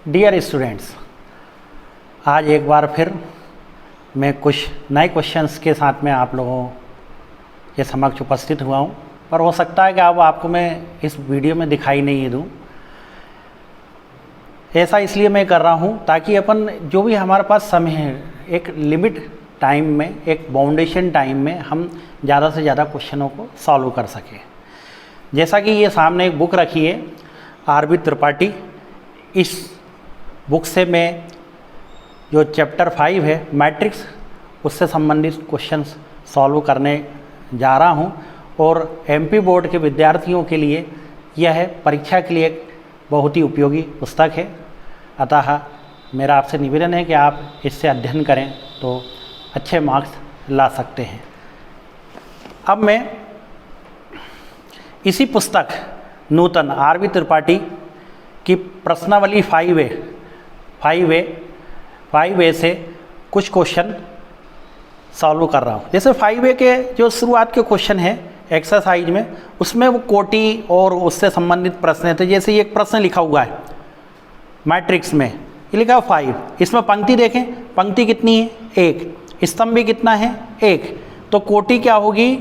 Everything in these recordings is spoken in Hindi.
डियर स्टूडेंट्स, आज एक बार फिर मैं कुछ नए क्वेश्चंस के साथ में आप लोगों के समक्ष उपस्थित हुआ हूँ। पर हो सकता है कि अब आपको मैं इस वीडियो में दिखाई नहीं दूँ। ऐसा इसलिए मैं कर रहा हूँ ताकि अपन जो भी हमारे पास समय है, एक लिमिट टाइम में, एक बाउंडेशन टाइम में हम ज़्यादा से ज़्यादा क्वेश्चनों को सॉल्व कर सकें। जैसा कि ये सामने एक बुक रखी है आर.बी. त्रिपाठी, इस बुक से मैं जो चैप्टर 5 है मैट्रिक्स, उससे संबंधित क्वेश्चंस सॉल्व करने जा रहा हूं। और एमपी बोर्ड के विद्यार्थियों के लिए यह परीक्षा के लिए एक बहुत ही उपयोगी पुस्तक है। अतः मेरा आपसे निवेदन है कि आप इससे अध्ययन करें तो अच्छे मार्क्स ला सकते हैं। अब मैं इसी पुस्तक नूतन आर.बी. त्रिपाठी की प्रश्नावली 5A से कुछ क्वेश्चन सॉल्व कर रहा हूँ। जैसे 5A के जो शुरुआत के क्वेश्चन हैं एक्सरसाइज में, उसमें वो कोटि और उससे संबंधित प्रश्न थे। जैसे ये एक प्रश्न लिखा हुआ है मैट्रिक्स में, ये लिखा है 5। इसमें पंक्ति देखें, पंक्ति कितनी है? 1। स्तंभ भी कितना है? 1। तो कोटि क्या होगी?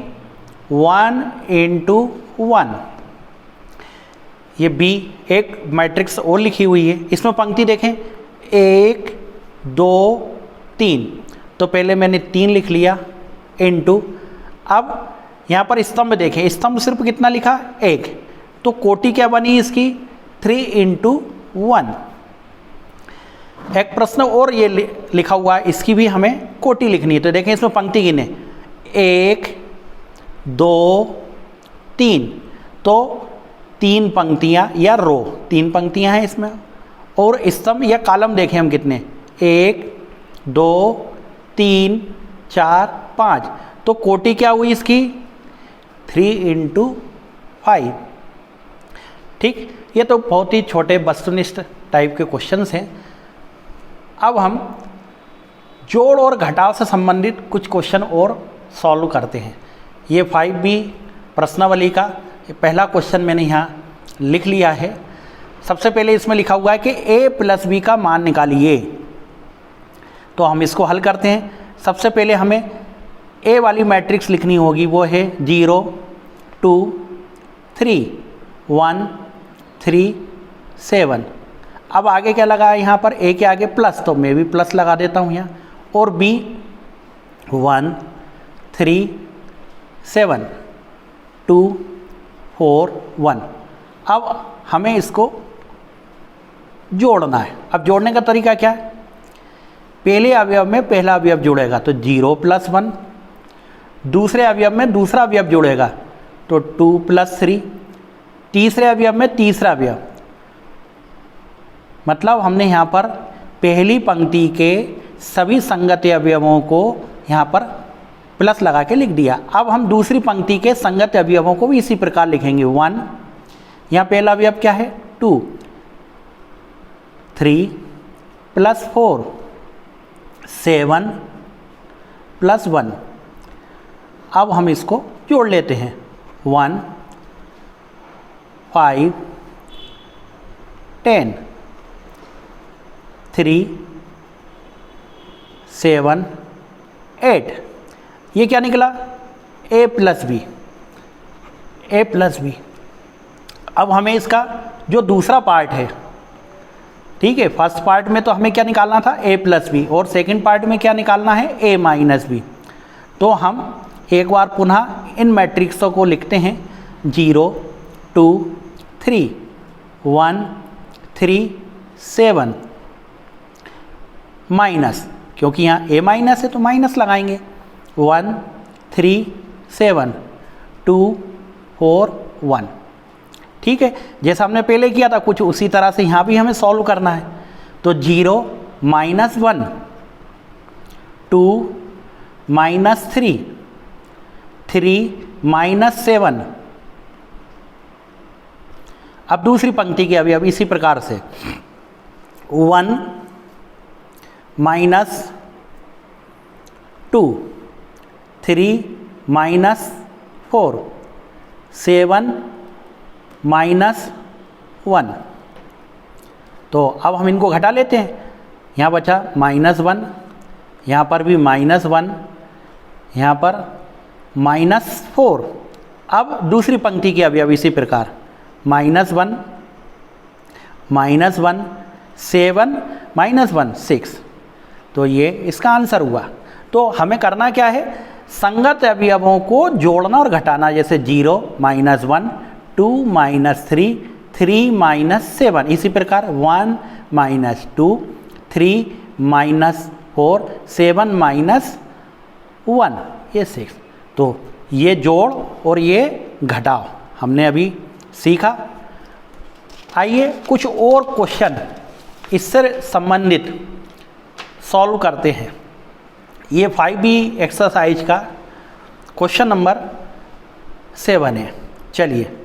1 × 1। ये B एक मैट्रिक्स और लिखी हुई है। इसमें पंक्ति देखें 1 2 3। तो पहले मैंने 3 लिख लिया इनटू, अब यहाँ पर स्तंभ देखें, स्तंभ सिर्फ कितना लिखा? 1। तो कोटि क्या बनी इसकी? 3 × 1। एक प्रश्न और ये लिखा हुआ है, इसकी भी हमें कोटि लिखनी है। तो देखें इसमें पंक्ति गिने 1 2 3। तो 3 पंक्तियाँ या रो, 3 पंक्तियाँ हैं इसमें। और स्तंभ या कॉलम देखें हम कितने? 1 2 3 4 5। तो कोटि क्या हुई इसकी? 3 × 5। ठीक, ये तो बहुत ही छोटे वस्तुनिष्ठ टाइप के क्वेश्चंस हैं। अब हम जोड़ और घटाव से संबंधित कुछ क्वेश्चन और सॉल्व करते हैं। ये 5B प्रश्नावली का पहला क्वेश्चन मैंने यहाँ लिख लिया है। सबसे पहले इसमें लिखा हुआ है कि A + B का मान निकालिए। तो हम इसको हल करते हैं। सबसे पहले हमें A वाली मैट्रिक्स लिखनी होगी, वो है 0 2 3 1 3 7। अब आगे क्या लगा है यहाँ पर? A के आगे प्लस, तो मैं भी प्लस लगा देता हूँ यहाँ। और B 1 3 7 2 4 1। अब हमें इसको जोड़ना है। अब जोड़ने का तरीका क्या है? पहले अवयव में पहला अवयव जुड़ेगा तो 0 + 1। दूसरे अवयव में दूसरा अवयव जुड़ेगा तो 2 + 3। तीसरे अवयव में तीसरा अवयव, मतलब हमने यहाँ पर पहली पंक्ति के सभी संगत अवयवों को यहाँ पर प्लस लगा के लिख दिया। अब हम दूसरी पंक्ति के संगत अवयवों को भी इसी प्रकार लिखेंगे। 1, यहाँ पहला अवयव क्या है? 2 3 + 4 7 + 1। अब हम इसको जोड़ लेते हैं। 1 5 10 3 7 8। ये क्या निकला? A + B। A + B। अब हमें इसका जो दूसरा पार्ट है, ठीक है, फर्स्ट पार्ट में तो हमें क्या निकालना था? A + B। और सेकंड पार्ट में क्या निकालना है? A - B। तो हम एक बार पुनः इन मैट्रिक्सों को लिखते हैं। 0 2 3 1 3 7 माइनस, क्योंकि यहाँ A- है तो माइनस लगाएंगे। 1 3 7 2 4 1। ठीक है, जैसा हमने पहले किया था कुछ उसी तरह से यहाँ भी हमें सॉल्व करना है। तो 0 - 1 2 - 3 3 - 7। अब दूसरी पंक्ति के अभी इसी प्रकार से 1 - 2 3 - 4 7 - 1। तो अब हम इनको घटा लेते हैं। यहाँ बचा -1, यहाँ पर भी -1, यहाँ पर -4। अब दूसरी पंक्ति के अवयव इसी प्रकार -1, -1, 7, -1, 6। तो ये इसका आंसर हुआ। तो हमें करना क्या है, संगत अवयवों को जोड़ना और घटाना, जैसे 0, -1, 2, -3, 3, -7। इसी प्रकार 1, -2, 3, -4, 7, -1, ये 6। तो ये जोड़ और ये घटाओ हमने अभी सीखा। आइए कुछ और क्वेश्चन इससे संबंधित सॉल्व करते हैं। ये 5B एक्सरसाइज का क्वेश्चन नंबर 7 है। चलिए,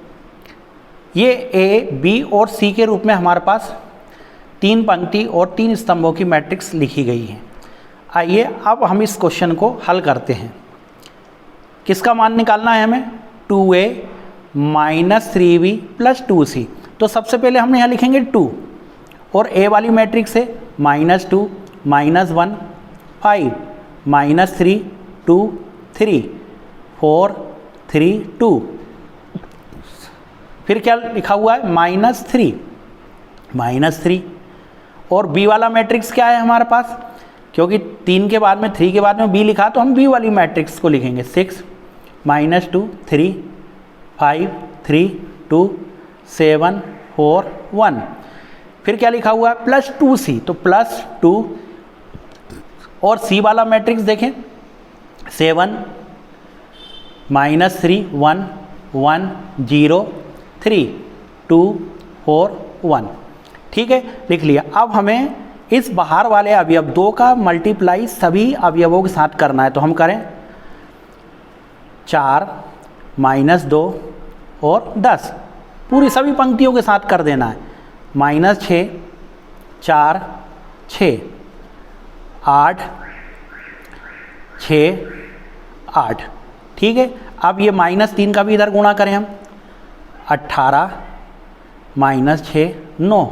ये A, B और C के रूप में हमारे पास 3 पंक्ति और 3 स्तंभों की मैट्रिक्स लिखी गई है। आइए अब हम इस क्वेश्चन को हल करते हैं। किसका मान निकालना है हमें, 2A -3B + 2C। तो सबसे पहले हम यहाँ लिखेंगे 2 और A वाली मैट्रिक्स है -2, -1, 5, -3, 2, 3, 4, 3, 2। फिर क्या लिखा हुआ है, -3 और B वाला मैट्रिक्स क्या है हमारे पास, क्योंकि 3 के बाद में 3 के बाद में B लिखा तो हम B वाली मैट्रिक्स को लिखेंगे 6, -2, 3, 5, 3, 2, 7, 4, 1। फिर क्या लिखा हुआ है, +2C। तो +2 और C वाला मैट्रिक्स देखें 7, -3, 1, 1, 0, 3, 2, 4, 1। ठीक है, लिख लिया। अब हमें इस बाहर वाले अवयव 2 का मल्टीप्लाई सभी अवयवों के साथ करना है। तो हम करें 4, -2 और 10, पूरी सभी पंक्तियों के साथ कर देना है। -6, 4, 6, 8, 6, 8। ठीक है, अब ये -3 का भी इधर गुणा करें हम, 18, -6, 9,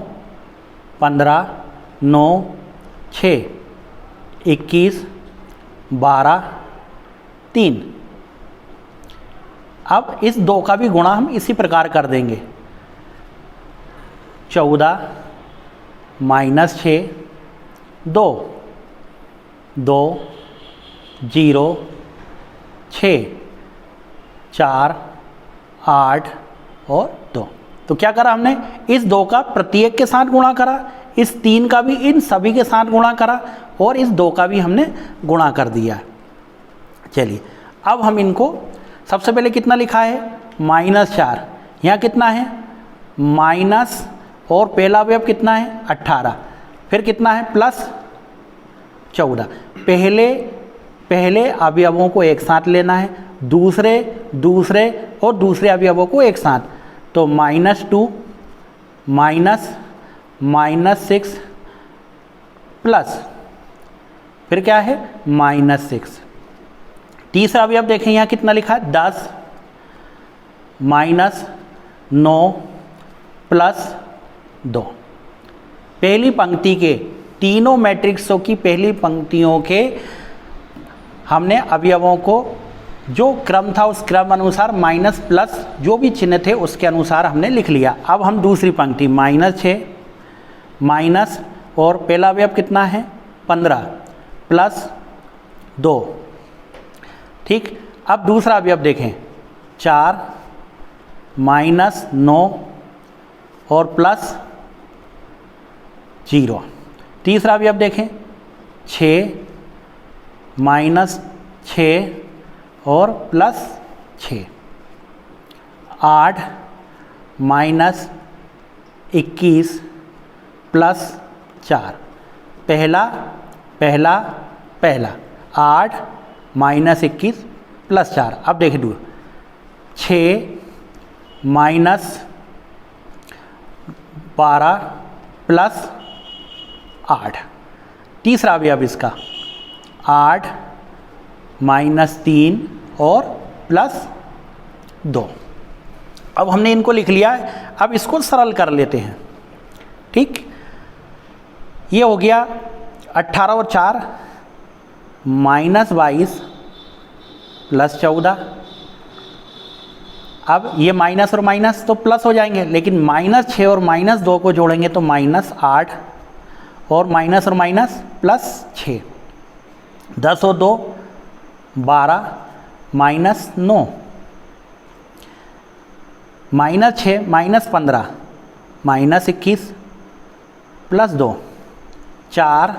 15, 9, 6, 21, 12, 3। अब इस 2 का भी गुणा हम इसी प्रकार कर देंगे, 14, -6, 2, 2, 0, 6, 4, 8 और 2। तो क्या करा हमने, इस 2 का प्रत्येक के साथ गुणा करा, इस 3 का भी इन सभी के साथ गुणा करा और इस 2 का भी हमने गुणा कर दिया। चलिए, अब हम इनको सबसे पहले कितना लिखा है, -4। यहाँ कितना है, माइनस और पहला अवयव कितना है, 18। फिर कितना है, +14। पहले अवयवों को एक साथ लेना है, दूसरे और दूसरे अवयवों को एक साथ। तो -2 -6 प्लस फिर क्या है, -6। तीसरा अवयव देखें यहाँ कितना लिखा है, 10 -9 +2। पहली पंक्ति के तीनों मैट्रिक्सों की पहली पंक्तियों के हमने अवयवों को जो क्रम था उस क्रम अनुसार माइनस प्लस जो भी चिन्ह थे उसके अनुसार हमने लिख लिया। अब हम दूसरी पंक्ति -6 माइनस और पहला अवयव कितना है, 15 +2। ठीक, अब दूसरा अवयव देखें, 4 -9 और +0। तीसरा अवयव देखें, 6 -6 और +6। 8 -21 +4। पहला 8 -21 +4। अब देख दो, 6 -12 +8। तीसरा अवयव इसका 8 -3 और +2। अब हमने इनको लिख लिया है, अब इसको सरल कर लेते हैं। ठीक, ये हो गया 18 और 4 -22 प्लस 14। अब ये माइनस और माइनस तो प्लस हो जाएंगे, लेकिन -6 और -2 को जोड़ेंगे तो -8 और माइनस और माइनस +6। 10 और 2 12 -9 -6 -15 -21 +2 4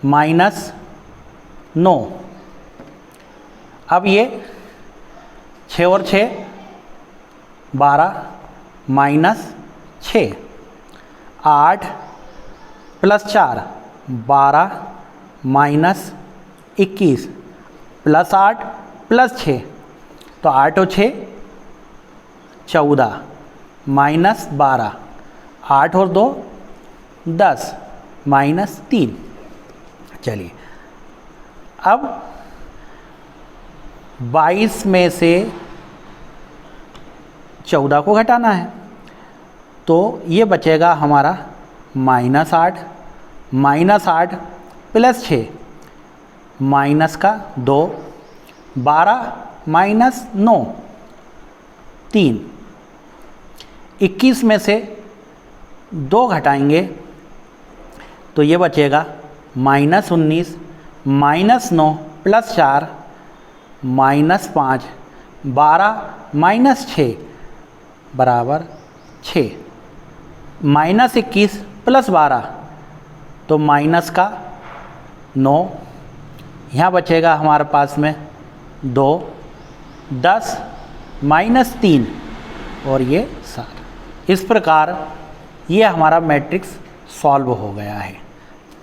-9। अब ये 6 और 6 12 -6 8 +4 12 -21 +8 +6 तो 8 और 6 14 -12 8 और 2 10 -3। चलिए अब 22 में से 14 को घटाना है तो ये बचेगा हमारा -8 -8 +6 माइनस का 2 12 -9 3। 21 में से 2 घटाएंगे तो ये बचेगा -19 -9 +4 -5 12 -6 बराबर 6। -21 + 12 तो माइनस का 9, यहाँ बचेगा हमारे पास में 2 10 -3 और ये 7। इस प्रकार ये हमारा मैट्रिक्स सॉल्व हो गया है।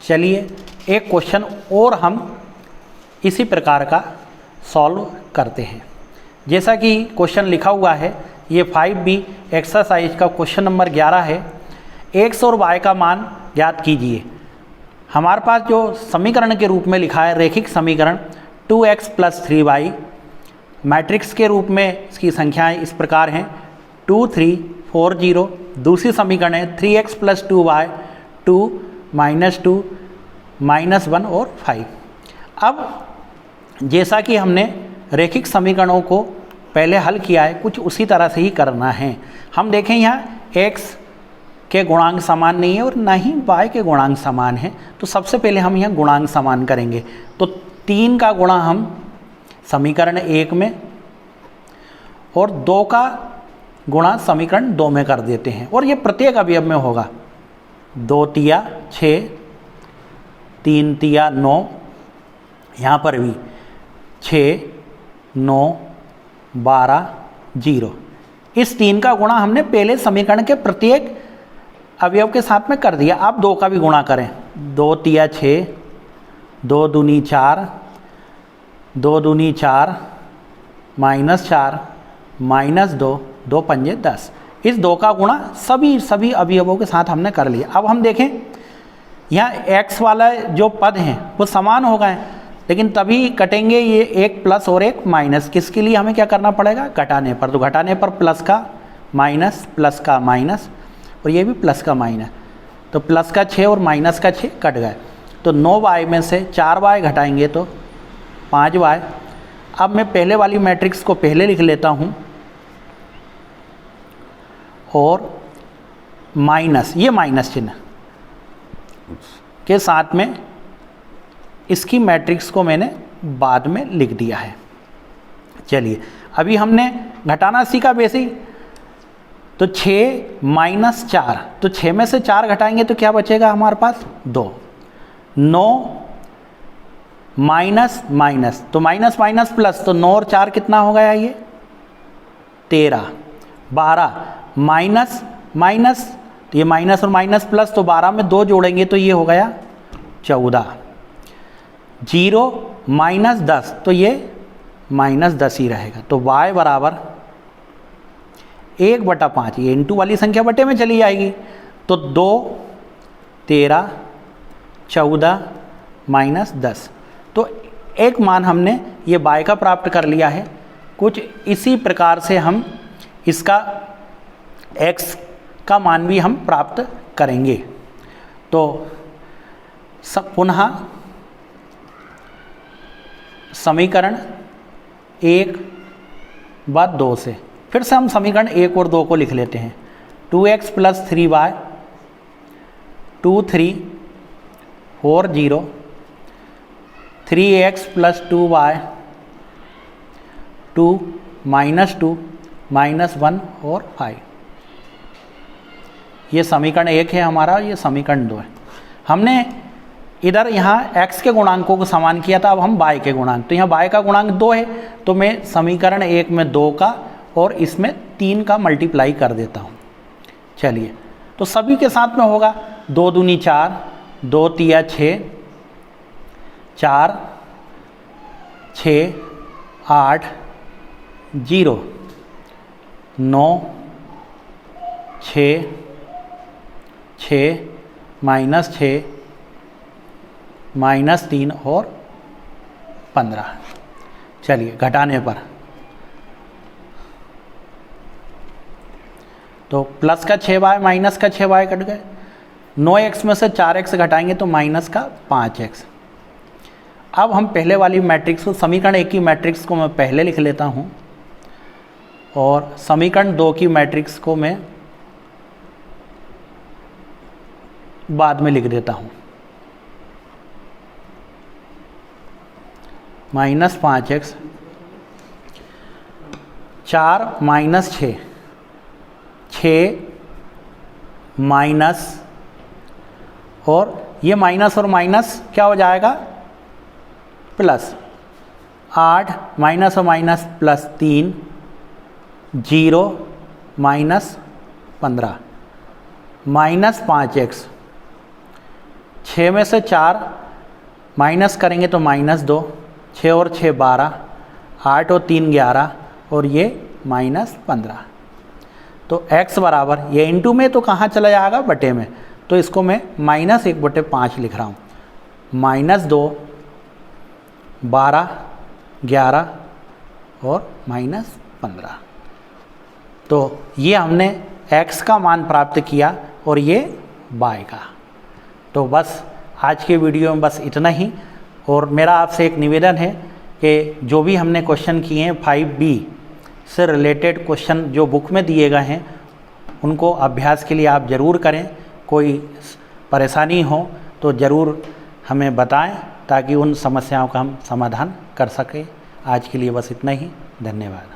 चलिए एक क्वेश्चन और हम इसी प्रकार का सॉल्व करते हैं। जैसा कि क्वेश्चन लिखा हुआ है, ये 5B एक्सरसाइज का क्वेश्चन नंबर 11 है। x और y का मान ज्ञात कीजिए। हमारे पास जो समीकरण के रूप में लिखा है रेखिक समीकरण 2x + 3y, मैट्रिक्स के रूप में इसकी संख्याएं इस प्रकार हैं 2 3 4 0। दूसरी समीकरण है 3x + 2y 2 -2 -1 और 5। अब जैसा कि हमने रेखिक समीकरणों को पहले हल किया है, कुछ उसी तरह से ही करना है। हम देखें यहाँ x के गुणांक समान नहीं है और ना ही y के गुणांक समान है, तो सबसे पहले हम यहाँ गुणांक समान करेंगे। तो 3 का गुणा हम समीकरण 1 में और 2 का गुणा समीकरण 2 में कर देते हैं और ये प्रत्येक अवयव में होगा। 2 तिया 6, 3 तिया 9, यहाँ पर भी 6 9 12 0। इस 3 का गुणा हमने पहले समीकरण के प्रत्येक अवयव के साथ में कर दिया। आप 2 का भी गुणा करें। 2 तिया 6, 2 दूनी 4, 2 दूनी 4 -4 -2 2 पंजे 10। इस 2 का गुणा सभी अवयवों के साथ हमने कर लिया। अब हम देखें यहाँ x वाला जो पद हैं वो समान हो गए, लेकिन तभी कटेंगे ये एक प्लस और एक माइनस। किसके लिए हमें क्या करना पड़ेगा? घटाने पर। तो घटाने पर प्लस का माइनस, प्लस का माइनस और ये भी प्लस का माइनस, तो प्लस का 6 और माइनस का 6 कट गए। तो 9y में से 4y घटाएंगे तो 5y। अब मैं पहले वाली मैट्रिक्स को पहले लिख लेता हूँ और माइनस, ये माइनस चिन्ह के साथ में इसकी मैट्रिक्स को मैंने बाद में लिख दिया है। चलिए अभी हमने घटाना सीखा बेसिक। तो 6 - 4, तो 6 में से 4 घटाएंगे तो क्या बचेगा हमारे पास? 2। 9 माइनस माइनस, तो माइनस माइनस प्लस, तो 9 और 4 कितना हो गया? ये 13। 12 माइनस माइनस, तो ये माइनस और माइनस प्लस, तो 12 में 2 जोड़ेंगे तो ये हो गया 14। 0 -10, तो ये -10 ही रहेगा। तो y बराबर 1/5, ये इंटू वाली संख्या बटे में चली जाएगी। तो 2 13 14 -10, तो एक मान हमने ये y का प्राप्त कर लिया है। कुछ इसी प्रकार से हम इसका x का मान भी हम प्राप्त करेंगे। तो पुनः समीकरण 1 व 2 से फिर से हम समीकरण 1 और 2 को लिख लेते हैं। 2x + 3y 2 3 4 0 3x + 2y 2 -2 -1 और 5। ये समीकरण 1 है हमारा, ये समीकरण 2 है। हमने इधर यहाँ x के गुणांकों को समान किया था, अब हम y के गुणांक, तो यहाँ y का गुणांक 2 है, तो मैं समीकरण 1 में 2 का और इसमें 3 का मल्टीप्लाई कर देता हूँ। चलिए, तो सभी के साथ में होगा 2 दूनी 4, 2 तिया 6, 4 6 8 0 9 6 6 -6 -3 और 15। चलिए, घटाने पर तो प्लस का 6y माइनस का 6y कट गए। 9x में से 4x घटाएंगे तो माइनस का 5x। अब हम पहले वाली मैट्रिक्स को, समीकरण 1 की मैट्रिक्स को मैं पहले लिख लेता हूँ और समीकरण 2 की मैट्रिक्स को मैं बाद में लिख देता हूँ। -5x 4 -6 6 माइनस, और ये माइनस और माइनस क्या हो जाएगा प्लस, 8 माइनस और माइनस +3 0 -15 -5x 6 में से 4 माइनस करेंगे तो -2, 6 और 6 12, 8 और 3 11 और ये -15। तो x बराबर, ये इंटू में तो कहाँ चला जाएगा बटे में, तो इसको मैं -1/5 लिख रहा हूँ। -2 12 11 और -15। तो ये हमने x का मान प्राप्त किया और ये y का। तो बस आज के वीडियो में बस इतना ही, और मेरा आपसे एक निवेदन है कि जो भी हमने क्वेश्चन किए हैं 5B से रिलेटेड क्वेश्चन जो बुक में दिए गए हैं उनको अभ्यास के लिए आप ज़रूर करें। कोई परेशानी हो तो ज़रूर हमें बताएं ताकि उन समस्याओं का हम समाधान कर सकें। आज के लिए बस इतना ही, धन्यवाद।